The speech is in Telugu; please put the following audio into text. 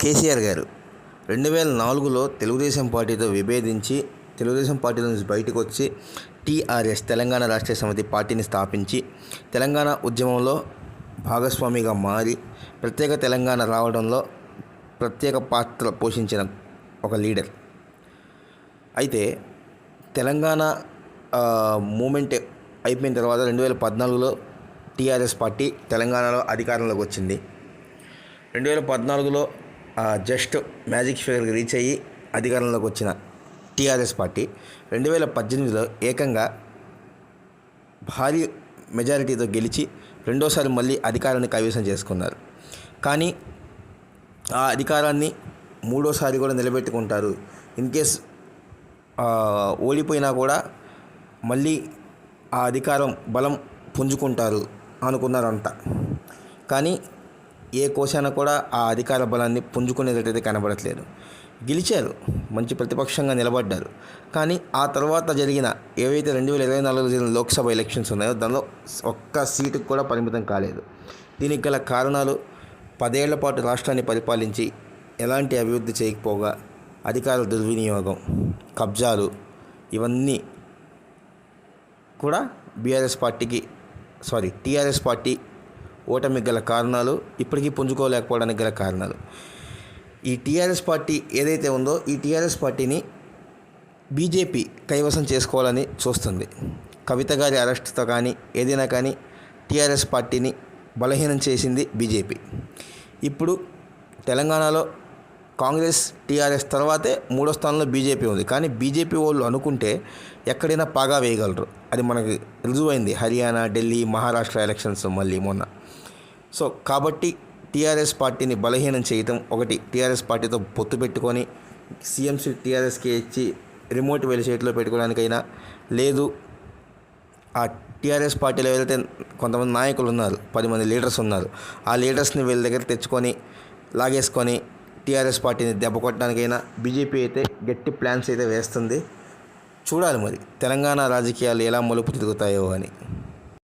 కేసీఆర్ గారు 2004లో తెలుగుదేశం పార్టీతో విభేదించి తెలుగుదేశం పార్టీలో నుంచి బయటకు వచ్చి టీఆర్ఎస్ తెలంగాణ రాష్ట్ర సమితి పార్టీని స్థాపించి తెలంగాణ ఉద్యమంలో భాగస్వామిగా మారి ప్రత్యేక తెలంగాణ రావడంలో ప్రత్యేక పాత్ర పోషించిన ఒక లీడర్. అయితే తెలంగాణ మూమెంట్ అయిపోయిన తర్వాత 2014లో టీఆర్ఎస్ పార్టీ తెలంగాణలో అధికారంలోకి వచ్చింది. 2014లో జస్ట్ మ్యాజిక్ ఫిగర్కి రీచ్ అయ్యి అధికారంలోకి వచ్చిన టీఆర్ఎస్ పార్టీ 2018లో ఏకంగా భారీ మెజారిటీతో గెలిచి రెండోసారి మళ్ళీ అధికారాన్ని కైవసం చేసుకున్నారు. కానీ ఆ అధికారాన్ని మూడోసారి కూడా నిలబెట్టుకుంటారు, ఇన్కేస్ ఓడిపోయినా కూడా మళ్ళీ ఆ అధికారం బలం పుంజుకుంటారు అనుకున్నారంట. కానీ ఏ కోశాన కూడా ఆ అధికార బలాన్ని పుంజుకునేటట్టయితే కనబడట్లేదు. గెలిచారు, మంచి ప్రతిపక్షంగా నిలబడ్డారు. కానీ ఆ తర్వాత జరిగిన ఏవైతే 2024లో జరిగిన లోక్సభ ఎలక్షన్స్ ఉన్నాయో దానిలో ఒక్క సీటుకు కూడా పరిమితం కాలేదు. దీనికి గల కారణాలు 10 ఏళ్ల పాటు రాష్ట్రాన్ని పరిపాలించి ఎలాంటి అభివృద్ధి చేయకపోగా అధికార దుర్వినియోగం, కబ్జాలు, ఇవన్నీ కూడా టీఆర్ఎస్ పార్టీ ఓటమికి గల కారణాలు, ఇప్పటికీ పుంజుకోలేకపోవడానికి గల కారణాలు. ఈ టీఆర్ఎస్ పార్టీ ఏదైతే ఉందో ఈ టీఆర్ఎస్ పార్టీని బీజేపీ కైవసం చేసుకోవాలని చూస్తుంది. కవిత గారి అరెస్ట్తో కానీ ఏదైనా కానీ టీఆర్ఎస్ పార్టీని బలహీనం చేసింది బీజేపీ. ఇప్పుడు తెలంగాణలో కాంగ్రెస్ టీఆర్ఎస్ తర్వాతే 3వ స్థానంలో బీజేపీ ఉంది. కానీ బీజేపీ వాళ్ళు అనుకుంటే ఎక్కడైనా పాగా వేయగలరు. అది మనకి రుజువైంది హర్యానా, ఢిల్లీ, మహారాష్ట్ర ఎలక్షన్స్ మళ్ళీ మొన్న. సో కాబట్టి టీఆర్ఎస్ పార్టీని బలహీనం చేయటం ఒకటి, టీఆర్ఎస్ పార్టీతో పొత్తు పెట్టుకొని సీఎం సీట్ టీఆర్ఎస్కి ఇచ్చి రిమోట్ వెళ్ళి చేతిలో పెట్టుకోవడానికైనా, లేదు ఆ టీఆర్ఎస్ పార్టీలో ఏదైతే కొంతమంది నాయకులు ఉన్నారు, 10 మంది లీడర్స్ ఉన్నారు, ఆ లీడర్స్ని వీళ్ళ దగ్గర తెచ్చుకొని లాగేసుకొని టీఆర్ఎస్ పార్టీని దెబ్బ కొట్టడానికైనా బీజేపీ అయితే గట్టి ప్లాన్స్ అయితే వేస్తుంది. చూడాలి మరి తెలంగాణ రాజకీయాలు ఎలా మలుపు తిరుగుతాయో అని.